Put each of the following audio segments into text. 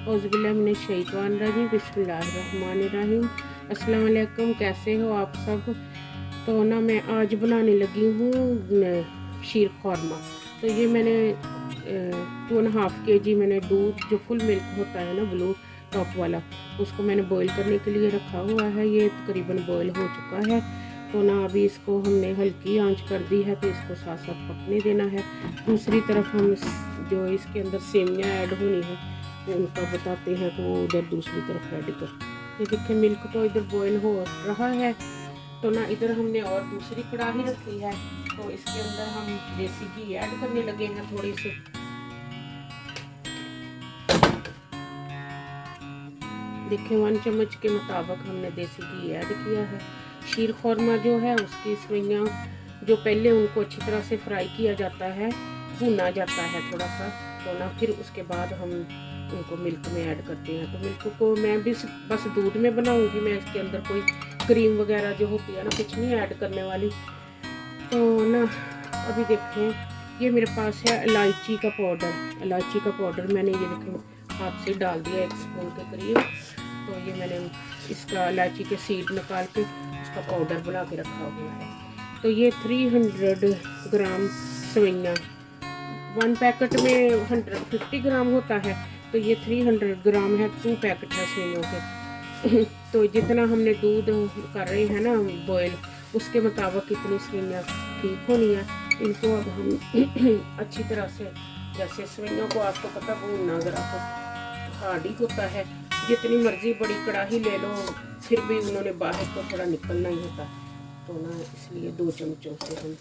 औज़ुबिल्लाहिमिनश्शैतानिर्रजीम बिस्मिल्लाहिर्रहमानिर्रहीम। अस्सलाम वालेकुम, कैसे हो आप सब। तो ना मैं आज बनाने लगी हूँ शीर ख़ौरमा। तो ये मैंने 2.5 kg मैंने दूध जो फुल मिल्क होता है ना ब्लू टॉप वाला, उसको मैंने बॉईल करने के लिए रखा हुआ है। ये तकरीबन बॉईल हो चुका है। तो ना अभी इसको हमने हल्की आंच कर दी है, तो इसको साथ साथ पकने देना है। दूसरी तरफ हम जो इसके अंदर सेवइयाँ ऐड होनी है उनका बताते हैं, तो वो उधर दूसरी तरफ रेडी कर। ये देखिए मिल्क तो इधर बॉईल हो रहा है। तो ना इधर हमने और दूसरी कढ़ाई रखी है, तो इसके अंदर हम देसी घी ऐड करने लगे हैं थोड़ी सी। देखिए 1 चम्मच के मुताबिक हमने देसी घी ऐड किया है। शीर ख़ौरमा जो है उसकी सेवइयाँ जो पहले उनको अच्छी तरह से फ्राई किया जाता है, भुना जाता है थोड़ा सा। तो ना फिर उसके बाद हम उनको मिल्क में ऐड करते हैं। तो मिल्क को मैं भी बस दूध में बनाऊंगी, मैं इसके अंदर कोई क्रीम वगैरह जो होती है ना कुछ नहीं ऐड करने वाली। तो ना अभी देखें ये मेरे पास है इलायची का पाउडर। इलायची का पाउडर मैंने ये देखें हाथ से डाल दिया 1 स्पून के करीब। तो ये मैंने इसका इलायची के सीड निकाल के उसका पाउडर बना के रखा हुआ है। तो ये 300 ग्राम सेवइयाँ, 1 पैकेट में 150 ग्राम होता है, तो ये 300 ग्राम है, 2 पैकेट है सेवइयों के। तो जितना हमने दूध कर रहे हैं ना बॉयल, उसके मुताबिक इतनी सेवइयाँ ठीक होनी है। इनको अब हम अच्छी तरह से, जैसे सेवइयों को आपको पता भूनना ज़रा तो हार्ड ही होता है, जितनी मर्जी बड़ी कढ़ाई ले लो फिर भी उन्होंने बाहर तो थोड़ा निकलना ही होता। तो ना इसलिए 2 चम्मचों से हम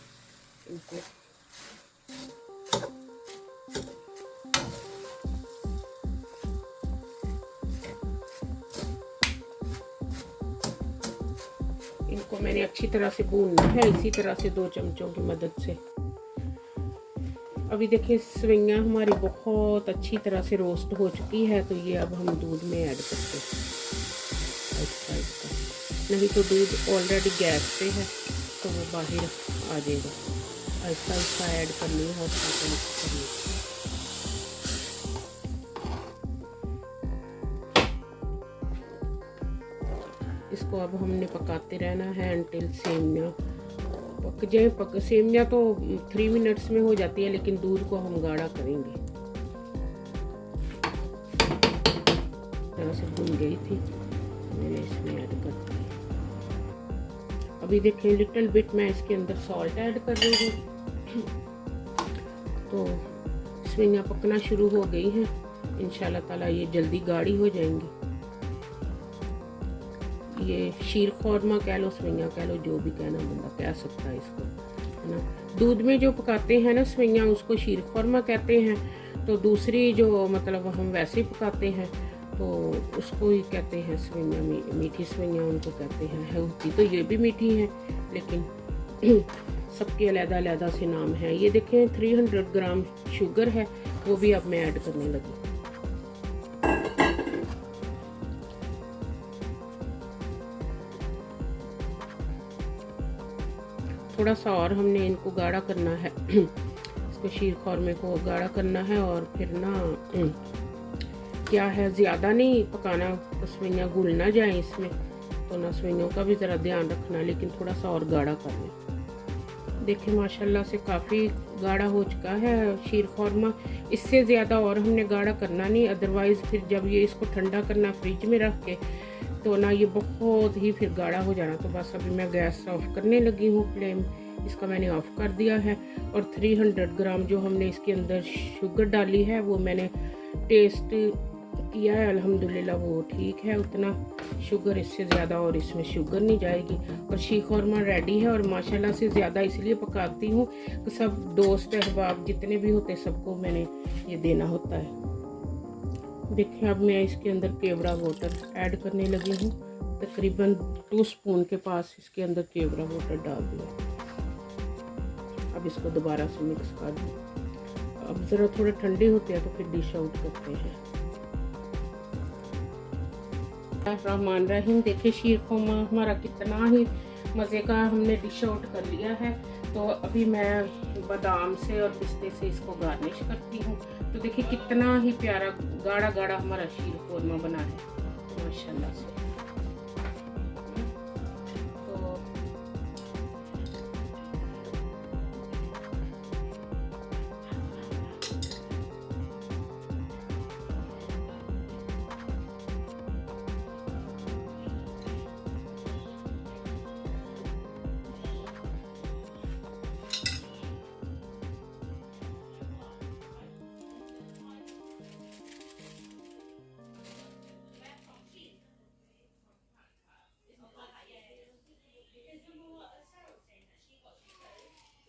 इनको मैंने अच्छी तरह से भूनना है, इसी तरह से 2 चम्मचों की मदद से। अभी देखिए सेवइयाँ हमारी बहुत अच्छी तरह से रोस्ट हो चुकी है। तो ये अब हम दूध में ऐड करते हैं आहिस्ता, नहीं तो दूध ऑलरेडी गैस पे है तो वो बाहर आ जाएगा। आहिस्ता आहिस्ता ऐड करनी है और मिक्स करनी है। इसको अब हमने पकाते रहना है अंटिल सेवइयाँ पक जाए। सेवइयाँ तो 3 मिनट्स में हो जाती है, लेकिन दूध को हम गाढ़ा करेंगे। से भून गई थी, मैंने इसमें ऐड कर दी। अभी देखें लिटिल बिट मैं इसके अंदर सॉल्ट ऐड कर रही हूँ। तो सेवइयाँ पकना शुरू हो गई हैं, इंशाल्लाह ताला ये जल्दी गाढ़ी हो जाएंगी। ये शीर ख़ौरमा कह लो, सेवइयाँ कह लो, जो भी कहना बंदा कह सकता है इसको, है ना। दूध में जो पकाते हैं ना सेवइयाँ उसको शीर ख़ौरमा कहते हैं। तो दूसरी जो मतलब हम वैसे ही पकाते हैं तो उसको ही कहते हैं सेवइयाँ, मीठी सेवइयाँ उनको कहते हैं। होती तो ये भी मीठी हैं, लेकिन सबके अलग-अलग से नाम है। ये देखें 300 ग्राम शुगर है, वो भी अब मैं ऐड करने लगी। थोड़ा सा और हमने इनको गाढ़ा करना है, इसको शीर ख़ौरमे को गाढ़ा करना है। और फिर ना क्या है, ज़्यादा नहीं पकाना, तो सेवइयाँ घुल ना जाए इसमें। तो ना सेवइयों का भी ज़रा ध्यान रखना, लेकिन थोड़ा सा और गाढ़ा कर लें। देखिए माशाल्लाह से काफ़ी गाढ़ा हो चुका है शीर ख़ौरमा। इससे ज़्यादा और हमने गाढ़ा करना नहीं, अदरवाइज़ फिर जब ये इसको ठंडा करना फ्रिज में रख के तो ना ये बहुत ही फिर गाढ़ा हो जाना। तो बस अभी मैं गैस ऑफ करने लगी हूँ, फ्लेम इसका मैंने ऑफ कर दिया है। और 300 ग्राम जो हमने इसके अंदर शुगर डाली है वो मैंने टेस्ट किया है, अल्हम्दुलिल्लाह वो ठीक है उतना शुगर, इससे ज़्यादा और इसमें शुगर नहीं जाएगी। और शीर ख़ौरमा रेडी है। और माशाल्लाह से ज़्यादा इसलिए पकाती हूँ कि सब दोस्त अहबाब जितने भी होते सबको मैंने ये देना होता है। देखिए अब मैं इसके अंदर केवड़ा वाटर ऐड करने लगी हूँ। तकरीबन 2 स्पून के पास इसके अंदर केवड़ा वाटर डाल दिया। अब इसको दोबारा से मिक्स कर दूँ। अब ज़रा थोड़े ठंडे होते हैं तो फिर डिश आउट करते हैं। रहमान रहीम। देखिए शीर ख़ौरमा हमारा कितना ही मज़े का हमने डिश आउट कर लिया है। तो अभी मैं बादाम से और पिस्ते से इसको गार्निश करती हूँ। तो देखिए कितना ही प्यारा गाढ़ा गाढ़ा हमारा शीर खोरमा बना है माशाल्लाह से। तो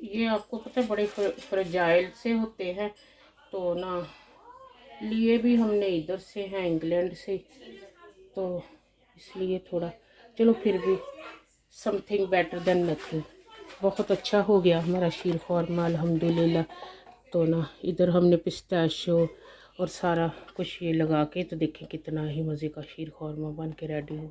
ये आपको पता है बड़े फ्रेजाइल से होते हैं, तो ना लिए भी हमने इधर से हैं इंग्लैंड से, तो इसलिए थोड़ा चलो फिर भी समथिंग बेटर देन नथिंग। बहुत अच्छा हो गया हमारा शीर ख़ुरमा अल्हम्दुलिल्लाह। तो ना इधर हमने पिस्ताशो और सारा कुछ ये लगा के, तो देखें कितना ही मज़े का शीर ख़ुरमा बन के रेडी हुआ।